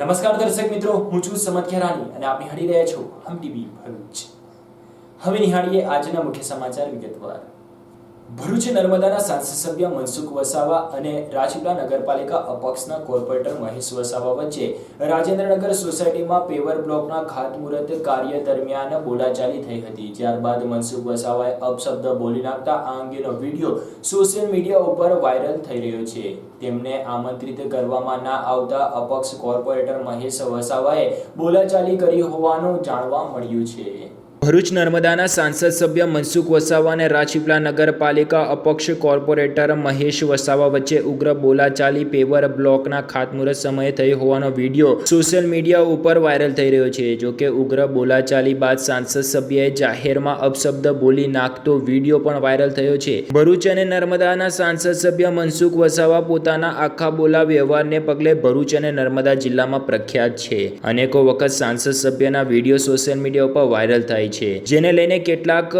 નમસ્કાર દર્શક મિત્રો, હું છું સમત ખેરાની અને આપ નિહાળી રહ્યા છો હમ ટીવી ભરૂચ। હવે નિહાળીએ આજના મુખ્ય સમાચાર વિગતવાર। ભરૂચ નર્મદાના સાંસદ સભ્ય મનસુખ વસાવા અને રાજપીપળા નગરપાલિકા અપક્ષના કોર્પોરેટર મહેશ વસાવા વચ્ચે રાજેન્દ્રનગર સોસાયટીમાં પેવર બ્લોકના ખાતમુહૂર્ત કાર્ય દરમિયાન બોલાચાલી થઈ હતી। ત્યારબાદ મનસુખ વસાવાએ અપશબ્દ બોલી નાખતા આ અંગેનો વિડીયો સોશિયલ મીડિયા ઉપર વાયરલ થઈ રહ્યો છે। તેમને આમંત્રિત કરવામાં ના આવતા અપક્ષ કોર્પોરેટર મહેશ વસાવાએ બોલાચાલી કરી હોવાનું જાણવા મળ્યું છે। ભરૂચ નર્મદાના સાંસદ સભ્ય મનસુખ વસાવા અને રાજપીપળા નગરપાલિકા અપક્ષ કોર્પોરેટર મહેશ વસાવા વચ્ચે ઉગ્ર બોલાચાલી પેવર બ્લોકના ખાતમુહૂર્ત સમયે થઈ હોવાનો વિડીયો સોશિયલ મીડિયા ઉપર વાયરલ થઈ રહ્યો છે। જોકે ઉગ્ર બોલાચાલી બાદ સાંસદ સભ્યએ જાહેરમાં અપશબ્દ બોલી નાખતો વિડીયો પણ વાયરલ થયો છે। ભરૂચ અને નર્મદાના સાંસદ સભ્ય મનસુખ વસાવા પોતાના આખા બોલા વ્યવહારને પગલે ભરૂચ અને નર્મદા જિલ્લામાં પ્રખ્યાત છે। અનેકો વખત સાંસદ સભ્યના વિડીયો સોશિયલ મીડિયા ઉપર વાયરલ થાય છે, જેને લઈને કેટલાક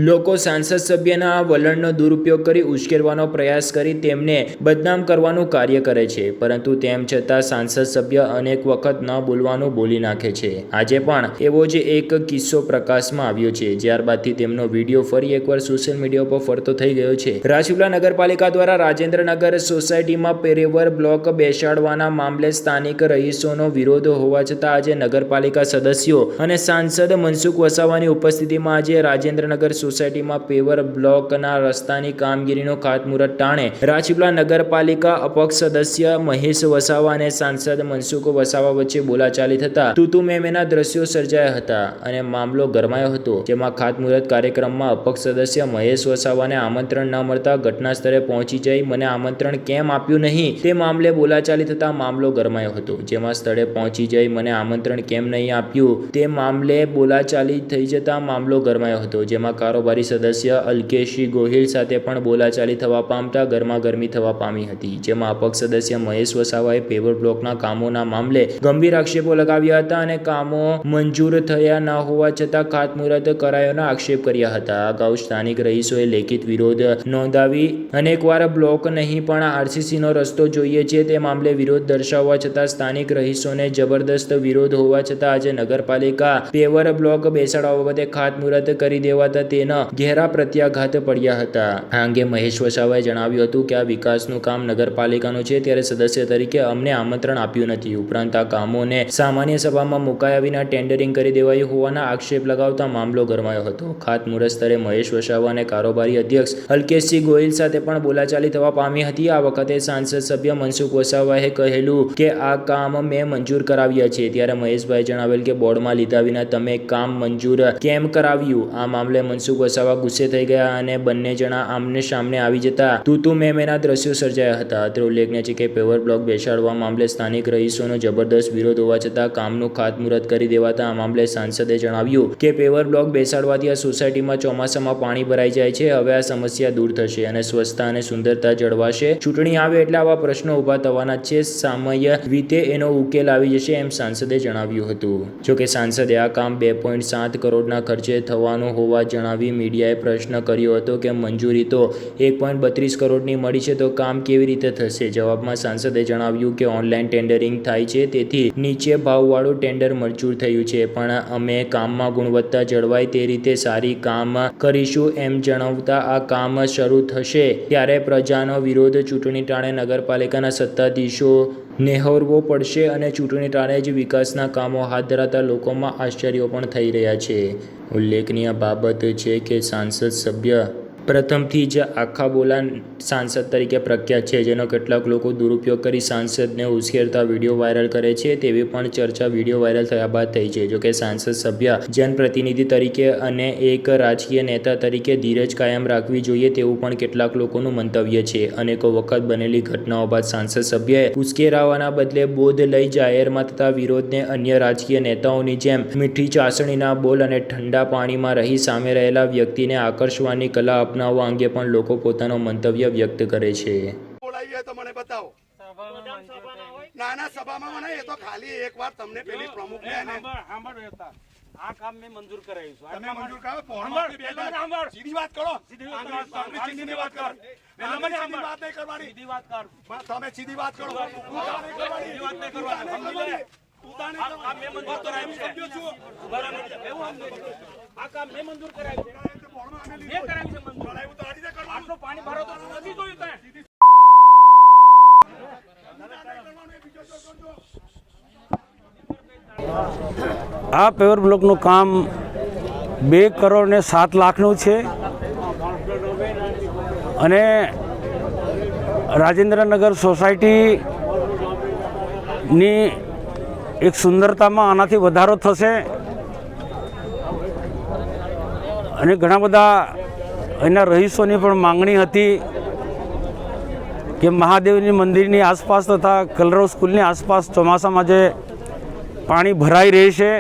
લોકો સાંસદ સભ્યના વલણનો દુરુપયોગ કરી ઉશ્કેરવાનો પ્રયાસ કરી તેમને બદનામ કરવાનું કાર્ય કરે છે। પરંતુ તેમ છતાં સાંસદ સભ્ય અનેક વખત ન બોલવાનું બોલી નાખે છે। આજે પણ એવો જ એક કિસ્સો પ્રકાશમાં આવ્યો છે, ત્યારબાદથી તેમનો વિડીયો ફરી એકવાર સોશિયલ મીડિયા પર ફરતો થઈ ગયો છે। રાજપીપળા નગરપાલિકા દ્વારા રાજેન્દ્રનગર સોસાયટીમાં પેવર બ્લોક બેસાડવાના મામલે સ્થાનિક રહીશોનો વિરોધ હોવા છતાં આજે નગરપાલિકા સદસ્યો અને સાંસદ મનસુખ વસાવાની ઉપસ્થિતિમાં આજે રાજેન્દ્રનગર સોસાયટીમાં પેવર બ્લોકના રસ્તાની કામગીરીનો ખાતમુહૂર્ત ટાણે રાજપીપળા નગરપાલિકા અપક્ષ સદસ્ય મહેશ વસાવા અને સાંસદ મનસુખ વસાવા વચ્ચે બોલાચાલી થતા તું મેમેના દ્રશ્યો સર્જાયા હતા અને મામલો ગરમાયો હતો। જેમાં ખાતમુહૂર્ત કાર્યક્રમમાં અપક્ષ સદસ્ય મહેશ વસાવાને આમંત્રણ ન મળતા ઘટના સ્થળે પહોંચી જઈ મને આમંત્રણ કેમ આપ્યું નહીં તે મામલે બોલાચાલી થતા મામલો ગરમાયો હતો। જેમાં સ્થળે પહોંચી જઈ મને આમંત્રણ કેમ નહીં આપ્યું તે મામલે બોલાચાલી થઈ જતા મામલો ગરમાયો હતો। જેમાં કારોબારી સદસ્ય અલ્કેશસિંહ ગોહિલ સાથે પણ બોલાચાલી થવા પામતા ગરમાગરમી થવા પામી હતી। જેમાં અપક્ષ સદસ્ય મહેશ વસાવાએ પેવર બ્લોકના કામોના મામલે ગંભીર આક્ષેપો લગાવ્યા હતા અને કામો મંજૂર થયા ન હોવા છતાં ખાતમુહૂર્ત કરાયોના આક્ષેપ કર્યા હતા। અગાઉ સ્થાનિક રહીશોએ લેખિત વિરોધ નોંધાવી અનેકવાર બ્લોક નહીં પણ આરસીસીનો રસ્તો જોઈએ છે તે મામલે વિરોધ દર્શાવવા છતાં સ્થાનિક રહીશોને જબરદસ્ત વિરોધ હોવા છતાં આજે નગરપાલિકા પેવર બ્લોક બેસાડવા બાબતે ખાતમુહૂર્ત કરી દેવાતા તેના ઘેરા પ્રત્યાઘાત પડ્યા હતા। આ અંગે મહેશ વસાવાએ જણાવ્યું હતું કે આ વિકાસનું કામ નગરપાલિકાનું છે, ત્યારે સદસ્ય તરીકે અમને આમંત્રણ આપ્યું નથી। ઉપરાંત આ કામોને સામાન્ય સભામાં મુકાયા વિના ટેન્ડરિંગ કરી દેવાયું હોવાના આક્ષેપ લગાવતા મામલો ગરમાયો હતો। ખાતમુહૂર્ત સ્થળે મહેશ વસાવા અને કારોબારી અધ્યક્ષ અલ્કેશસિંહ ગોહિલ સાથે પણ બોલાચાલી થવા પામી હતી। આ વખતે સાંસદ સભ્ય મનસુખ વસાવાએ કહેલું કે આ કામ મેં મંજૂર કરાવ્યા છે, ત્યારે મહેશભાઈ જણાવેલ કે બોર્ડમાં લીધા વિના તમે કામ મંજૂર કેમ કરાવ્યું। આ મામલે મનસુખ વસાવા ગુસ્સે થઈ ગયા અને બંને જણા આમને સામને આવી જતા તું મેમેના દ્રશ્યો સર્જાયા હતા। અત્રે ઉલ્લેખનીય છે કે પેવર બ્લોક બેસાડવા મામલે સ્થાનિક રહીશોનો જબરદસ્ત વિરોધ હોવા છતાં કામનું ખાતમુહૂર્ત કરી દેવાતા આ મામલે સાંસદે જણાવ્યું કે પેવર બ્લોક બેસાડવાથી આ સોસાયટીમાં ચોમાસામાં પાણી ભરાઈ જાય છે, હવે આ સમસ્યા દૂર થશે અને સ્વચ્છતા અને સુંદરતા જળવાશે। ચૂંટણી આવે એટલે આવા પ્રશ્નો ઊભા થવાના છે, સામય રીતે એનો ઉકેલ આવી જશે એમ સાંસદે જણાવ્યું હતું। જોકે સાંસદે આ કામ 2.7 કરોડના ખર્ચે થવાનું હોવા જણાવી મીડિયાએ પ્રશ્ન કર્યો હતો કે મંજૂરી તો 1.32 કરોડની મળી છે, તો કામ કેવી રીતે થશે। જવાબમાં સાંસદે જણાવ્યું કે ઓનલાઈન ટેન્ડરિંગ થાય છે, તેથી નીચે ભાવવાળું ટેન્ડર મંજૂર થયું છે, પણ અમે કામમાં ગુણવત્તા જળવાય તે રીતે સારી કામ કરીશું એમ જણાવતા આ કામ શરૂ થશે ત્યારે પ્રજાનો વિરોધ ચૂંટણી ટાણે નગરપાલિકાના સત્તાધીશો નેહરવો પડશે અને ચૂંટણી ટાણે જ વિકાસના કામો હાથ ધરાતા લોકોમાં આશ્ચર્યો પણ થઈ રહ્યા છે। ઉલ્લેખનીય બાબત છે કે સાંસદ સભ્ય પ્રથમથી જ આખા બોલા સાંસદ તરીકે પ્રખ્યાત છે, જેનો કેટલાક લોકો દુરુપયોગ કરી સાંસદને ઉશ્કેરતા વિડીયો વાયરલ કરે છે તેવી પણ ચર્ચા વિડીયો વાયરલ થયા બાદ થઈ છે। જોકે સાંસદ સભ્ય જનપ્રતિનિધિ તરીકે અને એક રાજકીય નેતા તરીકે ધીરજ કાયમ રાખવી જોઈએ તેવું પણ કેટલાક લોકોનું મંતવ્ય છે। અનેકો વખત બનેલી ઘટનાઓ બાદ સાંસદ સભ્યએ ઉશ્કેરાવાના બદલે બોધ લઈ જાહેરમાં થતા વિરોધને અન્ય રાજકીય નેતાઓની જેમ મીઠી ચાસણીના બોલ અને ઠંડા પાણીમાં રહી સામે રહેલા વ્યક્તિને આકર્ષવાની કલા અપનાવવા અંગે પણ લોકો પોતાનો મંતવ્ય વ્યક્ત કરે છે। બોલાવીએ તો મને બતાવો નાના સભામાં મને એ તો ખાલી એકવાર તમને પેલી પ્રમુખને આ કામ મેં મંજૂર કરાવ્યું છે। તમે મંજૂર કરો સીધી વાત કરો સીધી વાત કર સીધી વાત નહીં કરવાની સીધી વાત કર તમે સીધી વાત કરો આ કામ મેં મંજૂર કરાયું છે. બરાબર છે. એવું આમ નહીં. આ કામ મેં મંજૂર કરાયું છે. મેં કરાયું છે મંજૂર. આટલું પાણી ભરો તો નથી જોયું ત્યાં. આ પેવર બ્લોકનું કામ 2 કરોડ ને 7 લાખનું છે અને રાજેન્દ્રનગર સોસાયટીની એક સુંદરતામાં આનાથી વધારો થશે અને ઘણા બધા એના રહીશોની પણ માંગણી હતી કે મહાદેવની મંદિરની આસપાસ તથા કલરવ સ્કૂલની આસપાસ ચોમાસામાં જે પાણી ભરાઈ રહે છે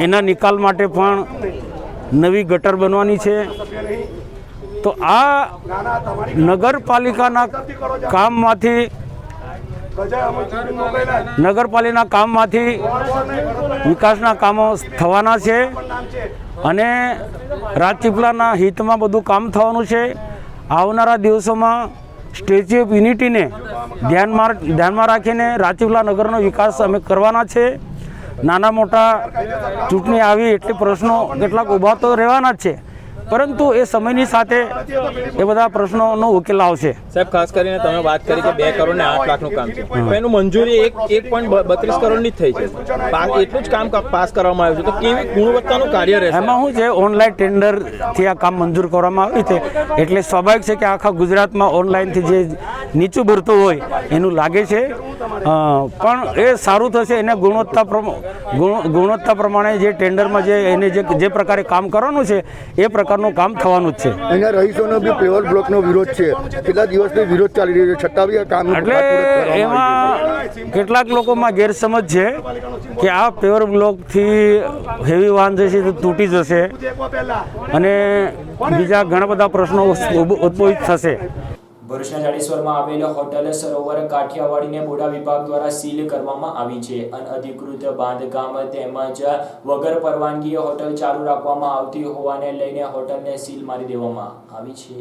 એના નિકાલ માટે પણ નવી ગટર બનવાની છે. તો આ નગરપાલિકાના કામમાંથી વિકાસના કામો થવાના છે અને રાજપીપળાના હિતમાં બધું કામ થવાનું છે. આવનારા દિવસોમાં સ્ટેચ્યુ ઓફ યુનિટીને ધ્યાનમાં રાખીને રાજપીપળા નગરનો વિકાસ અમે કરવાના છે. નાના મોટા ચૂંટણી આવી એટલે પ્રશ્નો કેટલાક ઊભા તો રહેવાના જ છે, પરંતુ એ સમયની સાથે એ બધા પ્રશ્નોનો ઉકેલ આવશે. સાહેબ, ખાસ કરીને તમે વાત કરી કે 2 કરોડ ને 8 લાખનું કામ છે, પણ એનું મંજૂરી 1.32 કરોડની જ થઈ છે. એટલું જ કામ પાસ કરવામાં આવ્યું છે, તો કેવી ગુણવત્તાનું કાર્ય રહેશે? એમાં શું છે, ઓનલાઈન ટેન્ડરથી આ કામ મંજૂર કરવામાં આવ્યું છે એટલે સ્વાભાવિક છે કે આખા ગુજરાતમાં ઓનલાઈનથી જે નીચું ભરતું હોય એનું લાગે છે, પણ એ સારું થશે. એને ગુણવત્તા પ્રમાણે જે ટેન્ડરમાં એને જે પ્રકારે કામ કરવાનું છે એ પ્રકારનું કામ થવાનું જ છે. અહીંયા રહીશોનો બી પેવર બ્લોકનો વિરોધ છે, કેટલા દિવસથી વિરોધ ચાલી રહ્યો છે, છતાં બી આ કામ એટલે એમાં કેટલાક લોકોમાં ગેરસમજ છે કે આ પેવર બ્લોકથી હેવી વાહન જશે તો તૂટી જશે અને બીજા ઘણા બધા પ્રશ્નો ઉદ્ભવિત થશે. ભરૂચના જાડેશ્વરમાં આવેલ હોટલ સરોવર કાઠિયાવાડીને બોડા વિભાગ દ્વારા સીલ કરવામાં આવી છે. અનઅધિકૃત બાંધકામ તેમજ વગર પરવાનગીએ હોટલ ચાલુ રાખવામાં આવતી હોવાને લઈને હોટલને સીલ મારી દેવામાં આવી છે.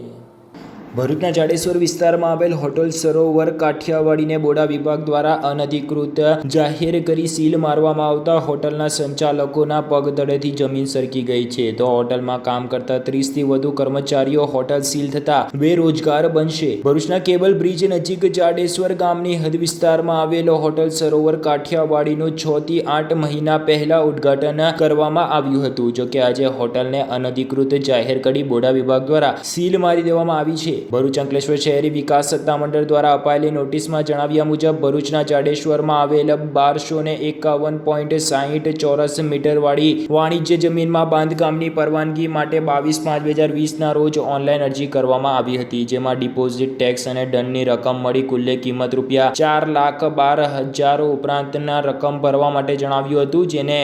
ભરૂચના જાડેશ્વર વિસ્તારમાં આવેલ હોટલ સરોવર કાઠિયાવાડીને બોડા વિભાગ દ્વારા અનધિકૃત જાહેર કરી સીલ મારવામાં આવતા હોટલના સંચાલકોના પગ તળેથી જમીન સરકી ગઈ છે. તો હોટલમાં કામ કરતા 30થી વધુ કર્મચારીઓ હોટલ સીલ થતા બેરોજગાર બનશે. ભરૂચના કેબલ બ્રિજ નજીક જાડેશ્વર ગામની હદ વિસ્તારમાં આવેલો હોટલ સરોવર કાઠિયાવાડીનું 6 થી 8 મહિના પહેલા ઉદ્ઘાટન કરવામાં આવ્યું હતું. જોકે આજે હોટલને અનધિકૃત જાહેર કરી બોડા વિભાગ દ્વારા સીલ મારી દેવામાં આવી છે. ભરૂચ અંકલેશ્વર શહેરી વિકાસ સત્તામંડળ દ્વારા અપાયેલી નોટિસમાં જણાવ્યા મુજબ ભરૂચના જાડેશ્વરમાં આવેલ 1251.60 ચોરસ મીટર વાળી વાણિજ્ય જમીનમાં બાંધકામની પરવાનગી માટે 22/5/2020 રોજ ઓનલાઈન અરજી કરવામાં આવી હતી, જેમાં ડિપોઝિટ, ટેક્સ અને દંડની રકમ મળી કુલ્લે કિંમત ₹4,12,000 ઉપરાંતના રકમ ભરવા માટે જણાવ્યું હતું, જેને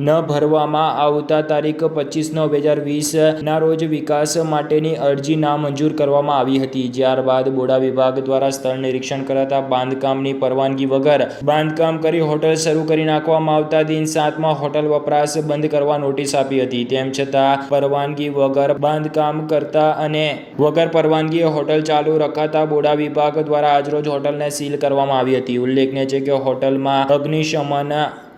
ન ભરવામાં આવતા તારીખ 25/9/2020 રોજ વિકાસ માટેની અરજી નામંજૂર કરવામાં આવી હતી. ત્યારબાદ બોડા વિભાગ દ્વારા સ્થળ નિરીક્ષણ કરાતા બાંધકામની પરવાનગી વગર બાંધકામ કરી હોટલ શરૂ કરી નાખવામાં આવતા દિન 7માં હોટલ વપરાશ બંધ કરવા નોટિસ આપી હતી. તેમ છતાં પરવાનગી વગર બાંધકામ કરતા અને વગર પરવાનગીએ હોટલ ચાલુ રખાતા બોડા વિભાગ દ્વારા આજરોજ હોટલને સીલ કરવામાં આવી હતી. ઉલ્લેખનીય છે કે હોટલમાં અગ્નિશમન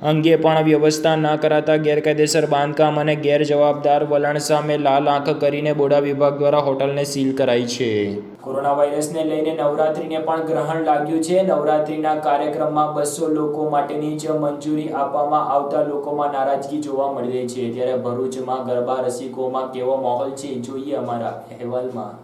અંગે પણ વ્યવસ્થા ન કરાતા ગેરકાયદેસર બાંધકામ અને ગેરજવાબદાર વલણ સામે લાલ આંખ કરીને બોડા વિભાગ દ્વારા હોટલને સીલ કરાઈ છે. કોરોના વાયરસને લઈને નવરાત્રીને પણ ગ્રહણ લાગ્યું છે. નવરાત્રીના કાર્યક્રમમાં 200 લોકો માટેની જ મંજૂરી આપવામાં આવતા લોકોમાં નારાજગી જોવા મળી રહી છે. ત્યારે ભરૂચમાં ગરબા રસિકોમાં કેવો માહોલ છે, જોઈએ અમારા અહેવાલમાં.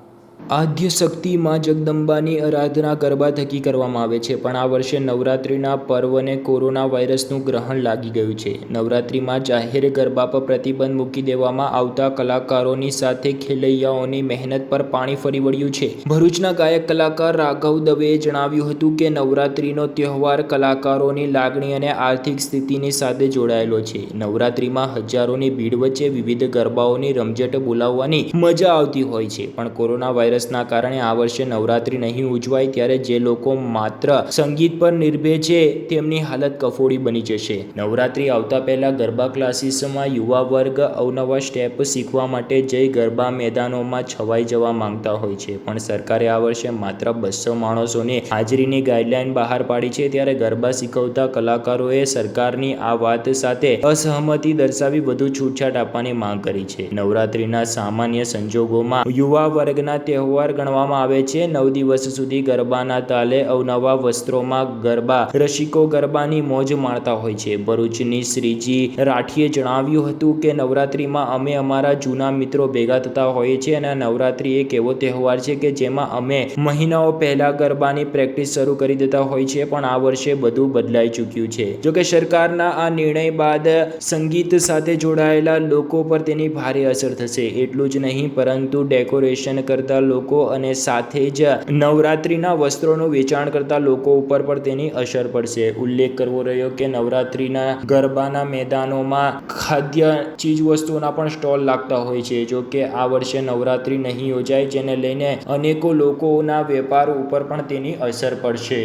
આદ્ય શક્તિ માં જગદંબાની આરાધના ગરબા થકી કરવામાં આવે છે, પણ આ વર્ષે નવરાત્રિના પર્વને કોરોના વાયરસનું ગ્રહણ લાગી ગયું છે. નવરાત્રિમાં જાહેર ગરબા પર પ્રતિબંધ મૂકી દેવામાં આવતા કલાકારોની સાથે ખેલૈયાઓની મહેનત પર પાણી ફરી વળ્યું છે. ભરૂચના ગાયક કલાકાર રાઘવ દવેએ જણાવ્યું હતું કે નવરાત્રિનો તહેવાર કલાકારોની લાગણી અને આર્થિક સ્થિતિની સાથે જોડાયેલો છે. નવરાત્રિમાં હજારોની ભીડ વચ્ચે વિવિધ ગરબાઓની રમઝટ બોલાવવાની મજા આવતી હોય છે, પણ કોરોના વાયરસ વાયરસના કારણે આ વર્ષે નવરાત્રિ નહીં ઉજવાય, ત્યારે જે લોકો માત્ર સંગીત પર નિર્ભર છે તેમની હાલત કફોડી બની જશે. નવરાત્રિ આવતા પહેલા ગરબા ક્લાસીસમાં યુવા વર્ગ અવનવા સ્ટેપ શીખવા માટે જઈ ગરબા મેદાનોમાં છવાઈ જવા માંગતા હોય છે, પણ સરકારે આ વર્ષે માત્ર 200 માણસોની હાજરીની ગાઈડલાઈન બહાર પાડી છે. ત્યારે ગરબા શીખવતા કલાકારોએ સરકારની આ વાત સાથે અસહમતિ દર્શાવી વધુ છૂટછાટ આપવાની માંગ કરી છે. નવરાત્રિના સામાન્ય સંજોગોમાં યુવા વર્ગના તહેવાર ગણવામાં આવે છે. 9 દિવસ સુધી ગરબાના તાલે અવનવા વસ્ત્રોમાં ગરબા રસિકો ગરબાની મોજ માણતા હોય છે. ભરૂચની શ્રીજી રાઠીએ જણાવ્યું હતું કે નવરાત્રિમાં અમે અમારા જૂના મિત્રો ભેગા થતા હોઈએ છીએ અને નવરાત્રિ એક એવો તહેવાર છે કે જેમાં અમે મહિનાઓ પહેલા ગરબાની પ્રેક્ટિસ શરૂ કરી દેતા હોય છે, પણ આ વર્ષે બધું બદલાઈ ચૂક્યું છે. જોકે સરકારના આ નિર્ણય બાદ સંગીત સાથે જોડાયેલા લોકો પર તેની ભારે અસર થશે. એટલું જ નહીં પરંતુ ડેકોરેશન કરતા લોકો અને સાથે જ નવરાત્રિના વસ્ત્રોનું વેચાણ કરતા લોકો ઉપર પણ તેની અસર પડશે. ઉલ્લેખ કરવો રહ્યો કે નવરાત્રિના ગરબાના મેદાનોમાં ખાદ્ય ચીજ વસ્તુઓના પણ સ્ટોલ લાગતા હોય છે. જો કે આ વર્ષે નવરાત્રિ નહીં યોજાય, જેને લઈને અનેકો લોકોના વેપાર ઉપર પણ તેની અસર પડશે.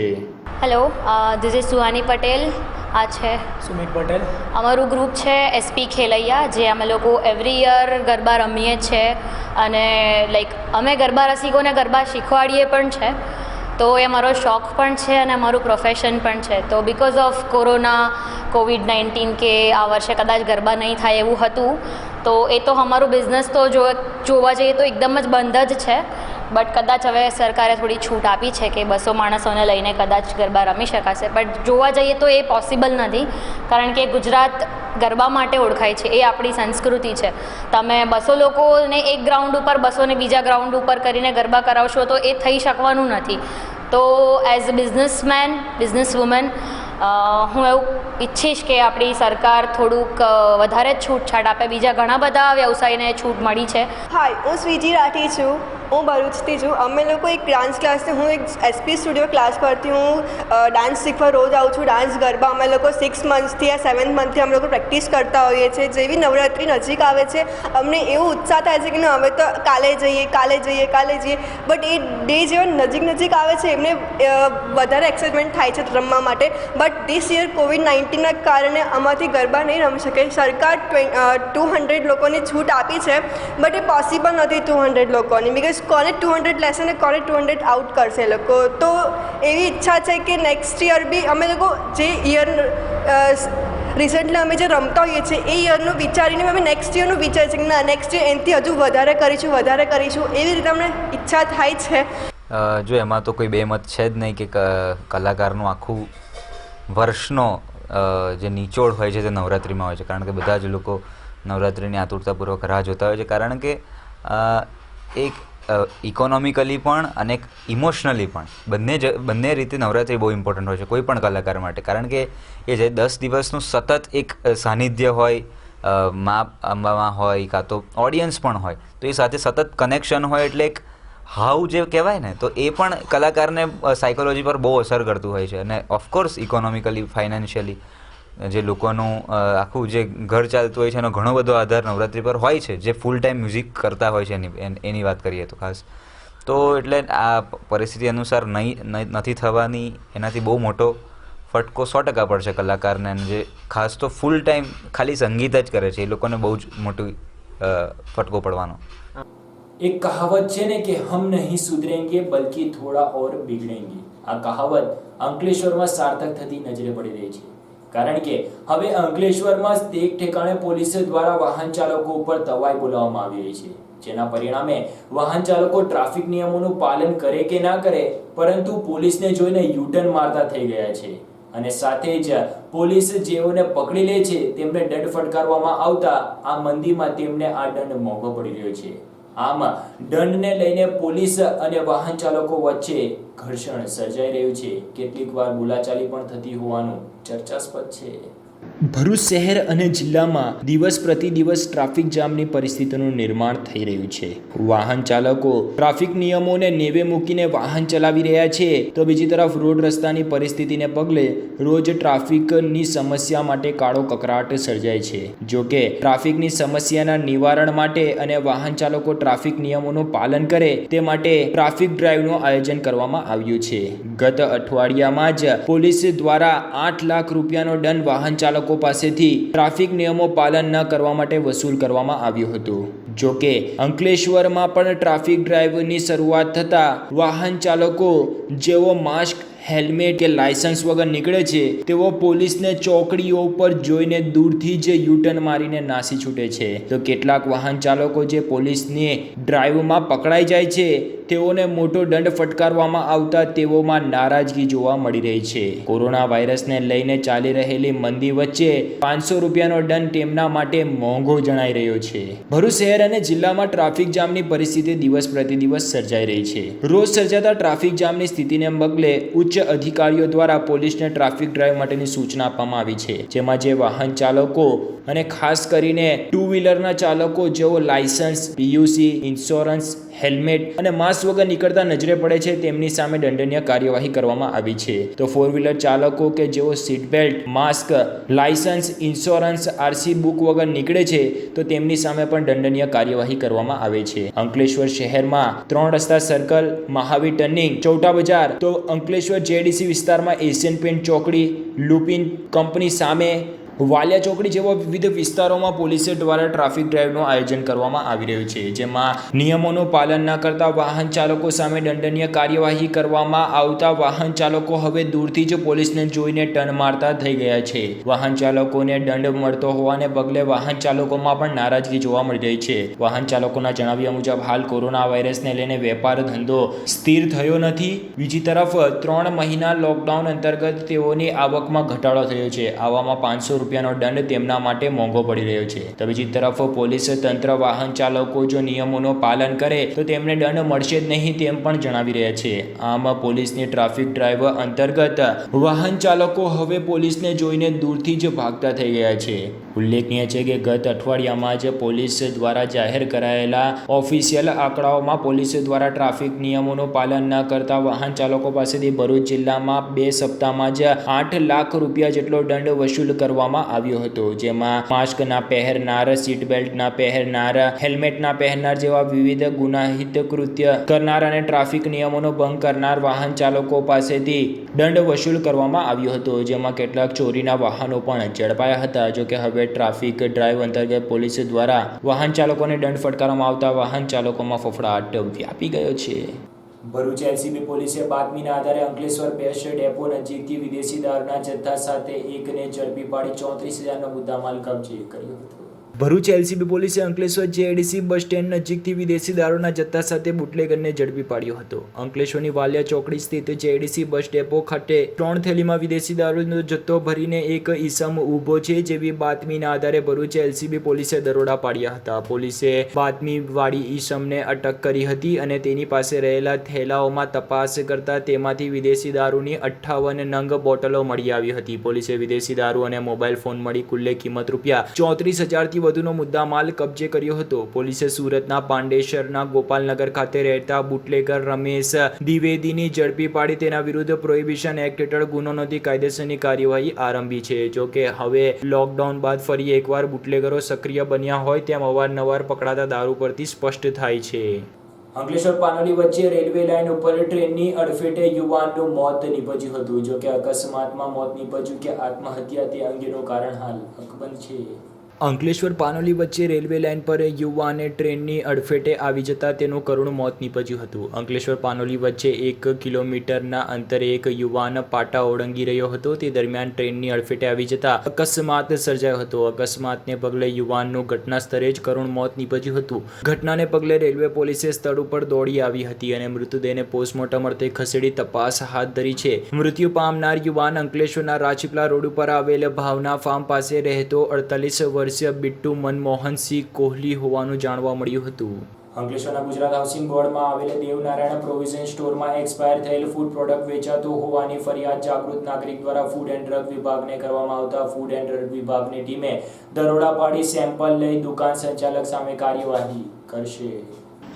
Hello, this is Suhani Patel. આ છે સુમિત પટેલ. અમારું ગ્રુપ છે SP ખેલૈયા, જે અમે લોકો એવરી યર ગરબા રમીએ છીએ અને અમે ગરબા રસિકોને ગરબા શીખવાડીએ પણ છે. તો એ અમારો શોખ પણ છે અને અમારું પ્રોફેશન પણ છે. તો બિકોઝ ઓફ COVID-19 કે આ વર્ષે કદાચ ગરબા નહીં થાય એવું હતું, તો એ તો અમારું બિઝનેસ તો જોવા જઈએ તો એકદમ જ બંધ જ છે. બટ કદાચ હવે સરકારે થોડી છૂટ આપી છે કે 200 માણસોને લઈને કદાચ ગરબા રમી શકાશે. બટ જોવા જઈએ તો એ પોસિબલ નથી, કારણ કે ગુજરાત ગરબા માટે ઓળખાય છે. એ આપણી સંસ્કૃતિ છે. તમે 200 લોકોને એક ગ્રાઉન્ડ ઉપર 200 ને બીજા ગ્રાઉન્ડ ઉપર કરીને ગરબા કરાવશો તો એ થઈ શકવાનું નથી. તો એઝ અ બિઝનેસ વુમન હું એવું ઈચ્છીશ કે આપણી સરકાર થોડુંક વધારે જ છૂટછાટ આપે. બીજા ઘણા બધા વ્યવસાયને છૂટ મળી છે. હાય, હું શ્રીજી રાઠી છું. હું ભરૂચથી છું. અમે લોકો એક ડાન્સ ક્લાસથી, હું એક SP સ્ટુડિયો ક્લાસ પરથી હું ડાન્સ શીખવા રોજ આવું છું. ડાન્સ ગરબા અમે લોકો 6 મંથથી યા 7 મંથથી અમે લોકો પ્રેક્ટિસ કરતા હોઈએ છીએ. જેવી નવરાત્રિ નજીક આવે છે અમને એવું ઉત્સાહ થાય છે કે હવે તો કાલે જઈએ. બટ એ ડે જેવા નજીક આવે છે એમને વધારે એક્સાઇટમેન્ટ થાય છે રમવા માટે. બટ ધીસ યર COVID-19ના કારણે અમારાથી ગરબા નહીં રમી શકે. સરકાર 200 લોકોની છૂટ આપી છે, બટ એ પોસિબલ નથી 200 લોકોની, બિકોઝ કોને 200 લેશે ને કોને 200 આઉટ કરશે લોકો. તો એવી ઈચ્છા છે કે નેક્સ્ટ યર બી અમે લોકો જે યર રિસન્ટલી અમે જે રમતા હોઈએ છીએ એ યરનું વિચારીને અમે નેક્સ્ટ યરનું વિચારીએ છીએ કે ના, નેક્સ્ટ યર એનાથી હજુ વધારે કરીશું. એવી રીતે અમને ઈચ્છા થાય છે. જો એમાં તો કોઈ બેમત છે જ નહીં કે કલાકારનું આખું વર્ષનો જે નિચોડ હોય છે તે નવરાત્રિમાં હોય છે, કારણ કે બધા જ લોકો નવરાત્રિની આતુરતાપૂર્વક રાહ જોતા હોય છે. કારણ કે એક ઇકોનોમિકલી પણ અને એક ઇમોશનલી પણ બંને રીતે નવરાત્રિ બહુ ઇમ્પોર્ટન્ટ હોય છે કોઈ પણ કલાકાર માટે. કારણ કે એ જે 10 દિવસનું સતત એક સાનિધ્ય હોય, મા અંબામાં હોય કાં તો ઓડિયન્સ પણ હોય, તો એ સાથે સતત કનેક્શન હોય, એટલે એક હાવ જે કહેવાય ને, તો એ પણ કલાકારને સાયકોલોજી પર બહુ અસર કરતું હોય છે. અને ઓફકોર્સ ઇકોનોમિકલી, ફાઇનાન્શિયલી જે લોકોનું આખું જે ઘર ચાલતું હોય છે એનો ઘણો બધો આધાર નવરાત્રિ પર હોય છે, જે ફૂલ ટાઈમ મ્યુઝિક કરતા હોય છે એની વાત કરીએ તો ખાસ. તો એટલે આ પરિસ્થિતિ અનુસાર નથી થવાની, એનાથી બહુ મોટો ફટકો 100% પડશે કલાકારને, જે ખાસ તો ફૂલ ટાઈમ ખાલી સંગીત જ કરે છે એ લોકોને બહુ જ મોટો ફટકો પડવાનો. એક કહાવત છે ને કે હમ નહીં સુધરેંગે બલ્કि થોડા ઓર બિગડેંગે. આ કહાવત અંકલેશ્વરમાં સાર્થક થતી નજરે પડી રહી છે, કારણ કે હવે અંકલેશ્વરમાં એક ઠેકાણે પોલીસ દ્વારા વાહન ચાલકો ઉપર તવાઈ બોલાવવામાં આવી રહી છે, જેના પરિણામે વાહન ચાલકો ટ્રાફિક નિયમોનું પાલન કરે કે ના કરે, પરંતુ પોલીસને જોઈને યુટર્ન મારતા થઈ ગયા છે. અને સાથે જ પોલીસ જેઓને પકડી લે છે તેમને દંડ ફટકારવામાં આવતા આ મંદીમાં તેમને આ દંડ મોંઘો પડી રહ્યો છે. આમ દંડને લઈને પોલીસ અને વાહન ચાલકો વચ્ચે ઘર્ષણ સર્જાઈ રહ્યું છે. કેટલીક વાર બોલાચાલી પણ થતી હોવાનું ચર્ચાસ્પદ છે. ભરૂચ શહેર અને જિલ્લામાં દિવસ પ્રતિ દિવસ ટ્રાફિક જામની પરિસ્થિતિનું નિર્માણ થઈ રહ્યું છે. વાહન ચાલકો ટ્રાફિક નિયમોને નેવે મૂકીને વાહન ચલાવી રહ્યા છે, તો બીજી તરફ રોડ રસ્તાની પરિસ્થિતિને પગલે રોજ ટ્રાફિકની સમસ્યા માટે કાળો કકળાટ સર્જાય છે. જો કે ટ્રાફિકની સમસ્યાના નિવારણ માટે અને વાહન ચાલકો ટ્રાફિક નિયમોનું પાલન કરે તે માટે ટ્રાફિક ડ્રાઈવનું આયોજન કરવામાં આવ્યું છે. ગત અઠવાડિયામાં જ પોલીસ દ્વારા 8 લાખ રૂપિયાનો દંડ વાહન ચાલકો પાસેથી ટ્રાફિક નિયમો પાલન ન કરવા માટે વસૂલ કરવામાં આવ્યું હતું. જો કે અંકલેશ્વરમાં પણ ટ્રાફિક ડ્રાઈવની શરૂઆત થતાં વાહન ચાલકો જેઓ માસ્ક, હેલ્મેટ કે લાયસન્સ વગર નીકળે છે તેઓ પોલીસને ચોકડીઓ પર જોઈને દૂરથી જ યુટર્ન મારીને નાસી છૂટે છે, તો કેટલાક વાહન ચાલકો જે પોલીસની ડ્રાઈવમાં પકડાઈ જાય છે તેઓને મોટો દંડ ફટકારવામાં આવતા તેઓમાં નારાજગી જોવા મળી રહી છે. કોરોના વાયરસને લઈને ચાલી રહેલી મંદી વચ્ચે 500 રૂપિયાનો દંડ તેમના માટે મોંઘો જણાઈ રહ્યો છે. ભરૂચ શહેર અને જિલ્લામાં ટ્રાફિક જામની પરિસ્થિતિ દિવસ પ્રતિ દિવસ સર્જાઈ રહી છે. રોજ સર્જાતા ટ્રાફિક જામની સ્થિતિને પગલે ઉચ્ચ અધિકારીઓ દ્વારા પોલીસને ટ્રાફિક ડ્રાઈવ માટેની સૂચના આપવામાં આવી છે, જેમાં જે વાહન ચાલકો અને ખાસ કરીને 2 વ્હીલરના ચાલકો જેઓ લાયસન્સ, પીયુસી, ઇન્સ્યોરન્સ, હેલ્મેટ અને માસ્ક વગર નીકળતા નજરે પડે છે તેમની સામે દંડનીય કાર્યવાહી કરવામાં આવી છે. તો 4 વ્હીલર ચાલકો કે જેઓ seat belt, mask, licence, insurance, RC book વગર નીકળે છે તો તેમની સામે પણ દંડનીય કાર્યવાહી કરવામાં આવે છે. અંકલેશ્વર શહેરમાં 3 રસ્તા સર્કલ, મહાવીર ટર્નિંગ, ચૌટા બજાર, તો અંકલેશ્વર જેડીસી વિસ્તારમાં એશિયન પેન્ટ ચોકડી, લુપિન કંપની સામે, વાલિયા ચોકડી જેવા વિવિધ વિસ્તારોમાં પોલીસ દ્વારા ટ્રાફિક ડ્રાઈવનું આયોજન કરવામાં આવી રહ્યું છે, જેમાં નિયમોનું પાલન ન કરતા વાહન ચાલકો સામે દંડનીય કાર્યવાહી કરવામાં આવતા વાહન ચાલકો હવે દૂરથી જ પોલીસને જોઈને ટર્ન મારતા થઈ ગયા છે. વાહન ચાલકોને દંડ મળતો હોવાને પગલે વાહન ચાલકોમાં પણ નારાજગી જોવા મળી રહી છે. વાહન ચાલકોના જણાવ્યા મુજબ હાલ કોરોના વાયરસને લઈને વેપાર ધંધો સ્થિર થયો નથી. બીજી તરફ 3 મહિના લોકડાઉન અંતર્ગત તેઓની આવકમાં ઘટાડો થયો છે. આવામાં 500 રૂપિયાનો દંડ તેમના માટે મોંઘો પડી રહ્યો છે. તો બીજી તરફ પોલીસ તંત્ર વાહન ચાલકો જો નિયમોનું પાલન કરે તો તેમને દંડ મળશે જ નહીં તેમ પણ જણાવી રહ્યા છે. આમ પોલીસની ટ્રાફિક ડ્રાઈવ અંતર્ગત વાહન ચાલકો હવે પોલીસને જોઈને દૂરથી જ ભાગતા થઈ ગયા છે. ઉલ્લેખનીય છે કે ગત અઠવાડિયામાં જ પોલીસ દ્વારા જાહેર કરાયેલા ઓફિશિયલ આંકડાઓમાં પોલીસ દ્વારા ટ્રાફિક નિયમોનું પાલન ન કરતા વાહન ચાલકો પાસેથી ભરૂચ જિલ્લામાં 2 સપ્તાહમાં જ 8 લાખ રૂપિયા જેટલો દંડ વસૂલ કરવામાં આવ્યો હતો, જેમાં માસ્ક ના પહેરનાર, સીટ બેલ્ટ ના પહેરનાર, હેલ્મેટ ના પહેરનાર જેવા વિવિધ ગુનાહિત કૃત્ય કરનાર અને ટ્રાફિક નિયમોનો ભંગ કરનાર વાહન ચાલકો પાસેથી દંડ વસૂલ કરવામાં આવ્યો હતો, જેમાં કેટલાક ચોરીના વાહનો પણ ઝડપાયા હતા. જો કે હવે ટ્રાફિક ડ્રાઈવ અંતર્ગત પોલીસ દ્વારા વાહન ચાલકોને દંડ ફટકારવામાં આવતા વાહન ચાલકોમાં ફફડાટ વ્યાપી ગયો છે. ભરૂચ એલસીબી પોલીસે બાતમીના આધારે અંકલેશ્વર બેસ્ટ ડેપો નજીકથી વિદેશી દારૂના જથ્થા સાથે એકને ઝડપી પાડી 34,000નો મુદ્દામાલ કબજે કર્યો હતો. ભરૂચ એલસીબી પોલીસે અંકલેશ્વર જેડીસી બસ સ્ટેન્ડ નજીકથી વિદેશી દારૂના જથ્થા સાથે બુટલેગરને ઝડપી પાડ્યો હતો. અંકલેશ્વરની વાલિયા ચોકડી સ્થિત જેડીસી બસ ડેપો ખાતે 3 થેલીમાં વિદેશી દારૂનો જથ્થો ભરીને એક ઈસમ ઊભો છે જેવી બાતમીના આધારે ભરૂચ એલસીબી પોલીસે દરોડા પાડ્યા હતા. પોલીસે બાતમીવાળી ઈસમને અટક કરી હતી અને તેની પાસે રહેલા થેલાઓમાં તપાસ કરતા તેમાંથી વિદેશી દારૂની 58 નંગ બોટલો મળી આવી હતી. પોલીસે વિદેશી દારૂ અને મોબાઈલ ફોન મળી કુલ્લે કિંમત રૂપિયા 34,000થી વધુનો મુદ્દામાલ કબજે કર્યો હતો. પોલીસે સુરતના પાંડેસરના ગોપાલનગર ખાતે રહેતા બુટલેગર રમેશ દ્વિવેદીની ઝડપી પાડી તેના વિરુદ્ધ પ્રોહિબિશન એક્ટ હેઠળ ગુનો નોંધી કાયદેસરની કાર્યવાહી આરંભી છે. જો કે હવે લોકડાઉન બાદ ફરી એકવાર બુટલેગરો સક્રિય બન્યા હોય તેમ અવારનવાર પકડાતા દારૂ પરથી સ્પષ્ટ થાય છે. અંકલેશ્વર પાનોલી વચ્ચે રેલવે લાઇન ઉપર ટ્રેનની અડફેટે યુવાનનું મોત નીપજ્યું હતું. જો કે અકસ્માતમાં મોત નીપજ્યું કે આત્મહત્યા તે અંગેનું કારણ હાલ અકબંધ છે. અંકલેશ્વર પાનોલી વચ્ચે રેલવે લાઇન પર યુવાને ટ્રેનની અડફેટે આવી જતા તેનું કરુણ મોત નીપજ્યું હતું. અંકલેશ્વર પાનોલી વચ્ચે 1 કિલોમીટરના અંતરે એક યુવાન પાટા ઓળંગી રહ્યો હતો. તે દરમિયાન ટ્રેનની અડફેટે આવી જતા અકસ્માત સર્જાયો હતો. અકસ્માતને પગલે યુવાનનું ઘટના સ્થળે જ કરુણ મોત નીપજ્યું હતું. ઘટનાને પગલે રેલવે પોલીસે સ્થળ ઉપર દોડી આવી હતી અને મૃતદેહને પોસ્ટમોર્ટમ અર્થે ખસેડી તપાસ હાથ ધરી છે. મૃત્યુ પામનાર યુવાન અંકલેશ્વરના રાજપીપળા રોડ ઉપર આવેલ ભાવના ફાર્મ પાસે રહેતો 48 વર્ષીય બિટ્ટુ મનમોહનસિંહ કોહલી હોવાનું જાણવા મળ્યું હતું. અંકલેશ્વરના ગુજરાત હાઉસિંગ બોર્ડમાં આવેલ દેવનારાયણ પ્રોવિઝન સ્ટોરમાં એક્સપાયર થયેલ ફૂડ પ્રોડક્ટ વેચાતો હોવાની ફરિયાદ જાગૃત નાગરિક દ્વારા ફૂડ એન્ડ ડ્રગ વિભાગને કરવામાં આવતા ફૂડ એન્ડ ડ્રગ વિભાગની ટીમે દરોડા પાડી સેમ્પલ લઈ દુકાન સંચાલક સામે કાર્યવાહી કરશે.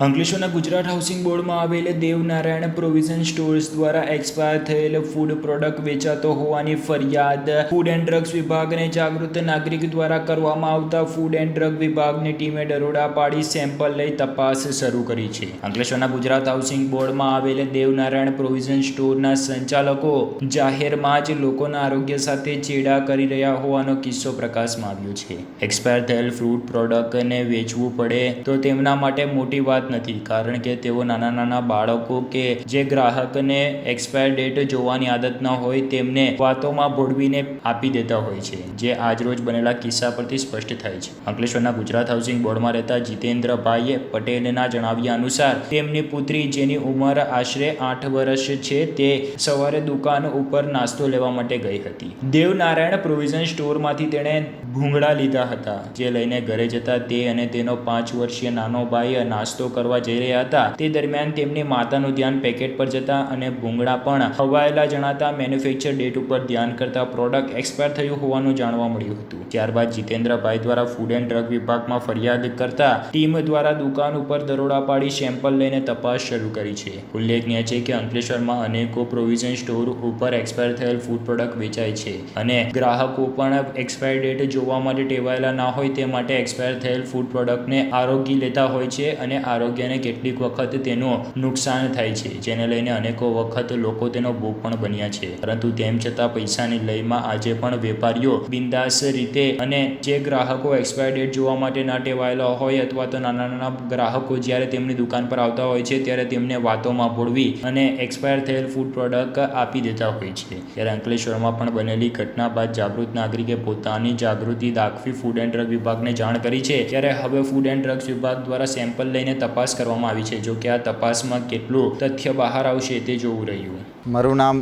અંકલેશ્વરના ગુજરાત હાઉસિંગ બોર્ડમાં આવેલ દેવનારાયણ પ્રોવિઝન સ્ટોર્સ દ્વારા એક્સપાયર થયેલ ફૂડ પ્રોડક્ટ વેચાતો હોવાની ફરિયાદ ફૂડ એન્ડ ડ્રગ્સ વિભાગને જાગૃત નાગરિક દ્વારા કરવામાં આવતા ફૂડ એન્ડ ડ્રગ વિભાગની ટીમે દરોડા પાડી સેમ્પલ લઈ તપાસ શરૂ કરી છે. અંકલેશ્વરના ગુજરાત હાઉસિંગ બોર્ડમાં આવેલ દેવનારાયણ પ્રોવિઝન સ્ટોરના સંચાલકો જાહેરમાં જ લોકોના આરોગ્ય સાથે ચેડા કરી રહ્યા હોવાનો કિસ્સો પ્રકાશમાં આવ્યો છે. એક્સપાયર થયેલ ફૂડ પ્રોડક્ટને વેચવું પડે તો તેમના માટે મોટી વાત નથી, કારણ કે તેઓ નાના બાળકો કે જે ગ્રાહકને એક્સપાયર ડેટ જોવાની આદત ન હોય તેમને વાતોમાં ભોળવીને આપી દેતા હોય છે, જે આજરોજ બનેલા કિસ્સા પરથી સ્પષ્ટ થાય છે. અંકલેશ્વરના ગુજરાત હાઉસિંગ બોર્ડમાં રહેતા જીતેન્દ્રભાઈ પટેલના જણાવ્યા અનુસાર તેમની પુત્રી, જેની ઉંમર આશરે 8 વર્ષ છે, તે સવારે દુકાન ઉપર નાસ્તો લેવા માટે ગઈ હતી. દેવનારાયણ પ્રોવિઝન સ્ટોરમાંથી તેણે ભૂંગળા લીધા હતા, જે લઈને ઘરે જતા તે અને તેનો 5 વર્ષીય નાનો ભાઈ નાસ્તો કરવા જઈ રહ્યા હતા. તે દરમિયાન તેમની માતાનું ધ્યાન પેકેટ પર જતા અને ભૂંગળા પણ હવાયેલા જણાતા મેન્યુફેક્ચર ડેટ ઉપર ધ્યાન કરતા પ્રોડક્ટ એક્સપાયર થયું હોવાનું જાણવા મળ્યું હતું. ત્યારબાદ જીતેન્દ્રભાઈ દ્વારા ફૂડ એન્ડ ડ્રગ વિભાગમાં ફરિયાદ કરતા ટીમ દ્વારા દુકાન ઉપર દરોડા પાડી સેમ્પલ લઈને તપાસ શરૂ કરી છે. ઉલ્લેખનીય છે કે અંકલેશ્વરમાં અનેકો પ્રોવિઝન સ્ટોર ઉપર એક્સપાયર થયેલ ફૂડ પ્રોડક્ટ વેચાય છે અને ગ્રાહકો પણ એક્સપાયર ડેટ જોવા માટે ટેવાયેલા ના હોય તે માટે એક્સપાયર થયેલ ફૂડ પ્રોડક્ટને આરોગી લેતા હોય છે અને આરોગ્યને કેટલીક વખત તેનું નુકસાન થાય છે, જેને લઈને અનેકો વખત લોકો તેનો ભોગ પણ બન્યા છે. પરંતુ તેમ છતાં પૈસાની લયમાં આજે પણ વેપારીઓ બિંદાસ રીતે અને જે ગ્રાહકો એક્સપાયર ડેટ જોવા માટે ના ટેવાયેલા હોય અથવા તો નાના ગ્રાહકો જ્યારે તેમની દુકાન પર આવતા હોય છે ત્યારે તેમને વાતોમાં ભોળવી અને એક્સપાયર થયેલ ફૂડ પ્રોડક્ટ આપી દેતા હોય છે. ત્યારે અંકલેશ્વરમાં પણ બનેલી ઘટના બાદ જાગૃત નાગરિકે પોતાની જાગૃતિ દાખવી ફૂડ એન્ડ ડ્રગ વિભાગને જાણ કરી છે. ત્યારે હવે ફૂડ એન્ડ ડ્રગ્સ વિભાગ દ્વારા સેમ્પલ લઈને તપાસ કરવામાં આવી છે. જો કે આ તપાસમાં કેટલું તથ્ય બહાર આવશે તે જોવું રહ્યું. મારું નામ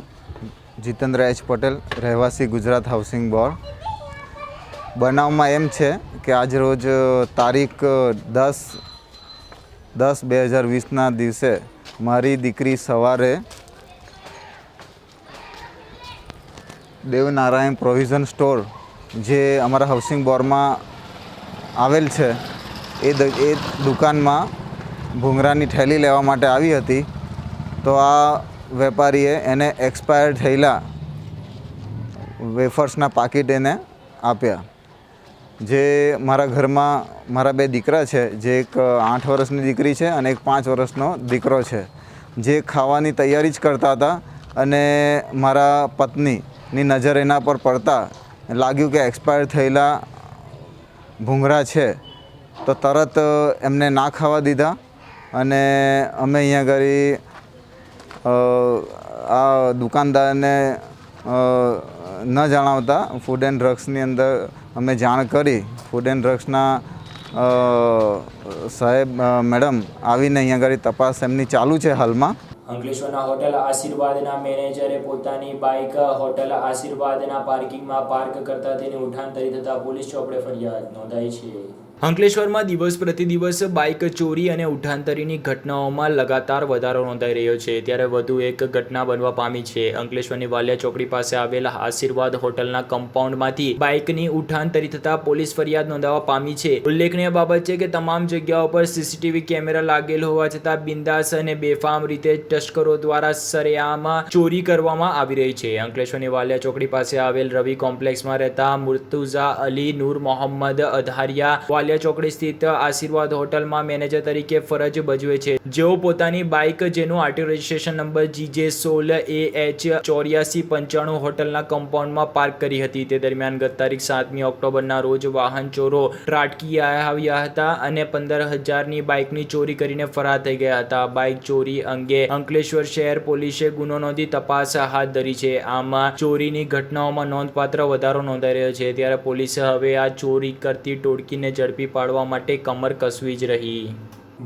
જીતેન્દ્ર એચ પટેલ, રહેવાસી ગુજરાત હાઉસિંગ બોર્ડ. બનાવમાં એમ છે કે આજ રોજ તારીખ 10/10/2020ના દિવસે મારી દીકરી સવારે દેવનારાયણ પ્રોવિઝન સ્ટોર જે અમારા હાઉસિંગ બોર્ડમાં આવેલ છે એ દુકાનમાં ભૂંગળાની થેલી લેવા માટે આવી હતી. તો આ વેપારીએ એને એક્સપાયર થયેલા વેફર્સના પાકીટ એને આપ્યા. જે મારા ઘરમાં મારા 2 દીકરા છે, જે એક 8 વર્ષની દીકરી છે અને એક 5 વર્ષનો દીકરો છે, જે ખાવાની તૈયારી જ કરતા હતા અને મારા પત્નીની નજર એના પર પડતા લાગ્યું કે એક્સપાયર થયેલા ભૂંગળા છે. તો તરત એમને ના ખાવા દીધા અને અમે અહીંયા આગળ આ દુકાનદારને ન જણાવતા ફૂડ એન્ડ ડ્રગ્સની અંદર અમે જાણ કરી. ફૂડ એન્ડ ડ્રગ્સના સાહેબ મેડમ આવીને અહીંયા આગળ તપાસ એમની ચાલુ છે હાલમાં. અંકલેશ્વરના હોટલ આશીર્વાદના મેનેજરે પોતાની બાઇક હોટલ આશીર્વાદના પાર્કિંગમાં પાર્ક કરતા તેની ઉઠાંતરી થતા પોલીસ ચોપડે ફરિયાદ નોંધાઈ છે. અંકલેશ્વરમાં દિવસ પ્રતિદિવસ બાઇક ચોરી અને ઉઠાંતરીની ઘટનાઓમાં લગાતાર વધારો નોંધાઈ રહ્યો છે. ત્યારે વધુ એક ઘટના બનવા પામી છે. અંકલેશ્વરની વાલિયા ચોકડી પાસે આવેલા આશીર્વાદ હોટલના કમ્પાઉન્ડમાંથી બાઇકની ઉઠાંતરી થતા પોલીસ ફરિયાદ નોંધાવા પામી છે. ઉલ્લેખનીય બાબત છે કે તમામ જગ્યાઓ પર સીસીટીવી કેમેરા લાગેલ હોવા છતાં બિંદાસ અને બેફામ રીતે તસ્કરો દ્વારા સરેઆમ ચોરી કરવામાં આવી રહી છે. અંકલેશ્વરની વાલિયા ચોકડી પાસે આવેલ રવિ કોમ્પ્લેક્સમાં રહેતા મુર્તુઝા અલી નૂર મોહમ્મદ અધારિયા ચોકડી સ્થિત આશીર્વાદ હોટલમાં મેનેજર તરીકે ફરજ ભજવે છે. જેઓ પોતાની બાઇક, જેનું આરટી રજિસ્ટ્રેશન નંબર GJ16AH8495 હોટલના કમ્પાઉન્ડમાં પાર્ક કરી હતી. તે દરમિયાન ગત તારીખ 7મી ઓક્ટોબરના રોજ વાહન ચોરો ત્રાટકી આવ્યા હતા અને 15,000ની બાઇકની ચોરી કરીને ફરાર થઈ ગયા હતા. બાઇક ચોરી અંગે અંકલેશ્વર શહેર પોલીસે ગુનો નોંધી તપાસ હાથ ધરી છે. આમાં ચોરીની ઘટનાઓમાં નોંધપાત્ર વધારો નોંધાઈ રહ્યો છે. ત્યારે પોલીસે હવે આ ચોરી કરતી ટોળકીને ઝડપી પાડવા માટે કમર કસવી જ રહી.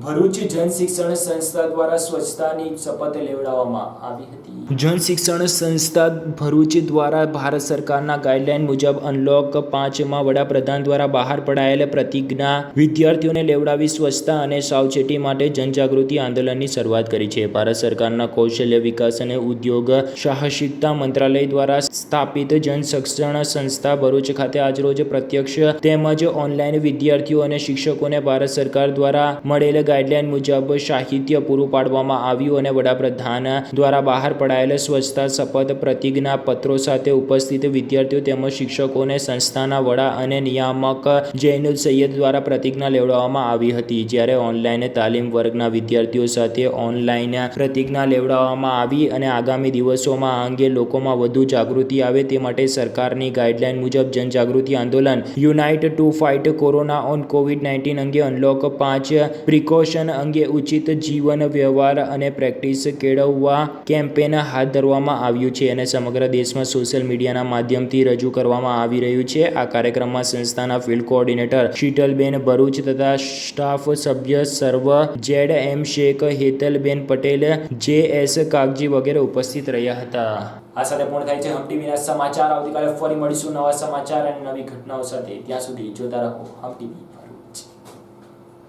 ભરૂચ જન શિક્ષણ સંસ્થા દ્વારા સ્વચ્છતાની શપથ લેવડાવવામાં આવી હતી. જન શિક્ષણ સંસ્થા ભરૂચ દ્વારા ભારત સરકારના ગાઈડલાઈન મુજબ અનલોક 5માં વડાપ્રધાન દ્વારા બહાર પડાયેલ પ્રતિજ્ઞા વિદ્યાર્થીઓને લેવડાવી સ્વચ્છતા અને સાવચેતી માટે જનજાગૃતિ આંદોલનની શરૂઆત કરી છે. ભારત સરકારના કૌશલ્ય વિકાસ અને ઉદ્યોગ સાહસિકતા મંત્રાલય દ્વારા સ્થાપિત જન શિક્ષણ સંસ્થા ભરૂચ ખાતે આજરોજ પ્રત્યક્ષ તેમજ ઓનલાઈન વિદ્યાર્થીઓ અને શિક્ષકોને ભારત સરકાર દ્વારા મળેલ ગાઈડલાઈન મુજબ સાહિત્ય પૂરું પાડવામાં આવ્યું અને વડાપ્રધાન દ્વારા બહાર પડાયેલ સ્વચ્છતા શપથ પ્રતિજ્ઞા પત્રો સાથે ઉપસ્થિત વિદ્યાર્થીઓ તેમજ શિક્ષકોને સંસ્થાના વડા અને નિયામક જૈનુલ સૈયદ દ્વારા પ્રતિજ્ઞા લેવડાવવામાં આવી હતી. જ્યારે ઓનલાઈન તાલીમ વર્ગના વિદ્યાર્થીઓ સાથે ઓનલાઈન પ્રતિજ્ઞા લેવડાવવામાં આવી અને આગામી દિવસોમાં આ અંગે લોકોમાં વધુ જાગૃતિ આવે તે માટે સરકારની ગાઈડલાઈન મુજબ જનજાગૃતિ આંદોલન unite to fight corona on COVID-19 અંગે અનલોક 5 પ્રિકોશન અંગે ઉચિત જીવન વ્યવહાર અને પ્રેક્ટિસ કેળવવા કેમ્પેન હાથ ધરવામાં આવ્યું છે અને સમગ્ર દેશમાં સોશિયલ મીડિયાના માધ્યમથી રજૂ કરવામાં આવી રહ્યું છે. આ કાર્યક્રમમાં સંસ્થાના ફિલ્ડ કોઓર્ડિનેટર શીતલબેન ભરૂચ તથા સ્ટાફ સભ્ય સર્વ ZM શેખ, હેતલબેન પટેલ, JS કાગજી વગેરે ઉપસ્થિત રહ્યા હતા. આ સાથે પૂર્ણ થાય છે હમ ટીવીના સમાચાર. આવતીકાલે ફરી મળીશું નવા સમાચાર અને નવી ઘટનાઓ સાથે. ત્યાં સુધી જોતા રહો હમ ટીવી.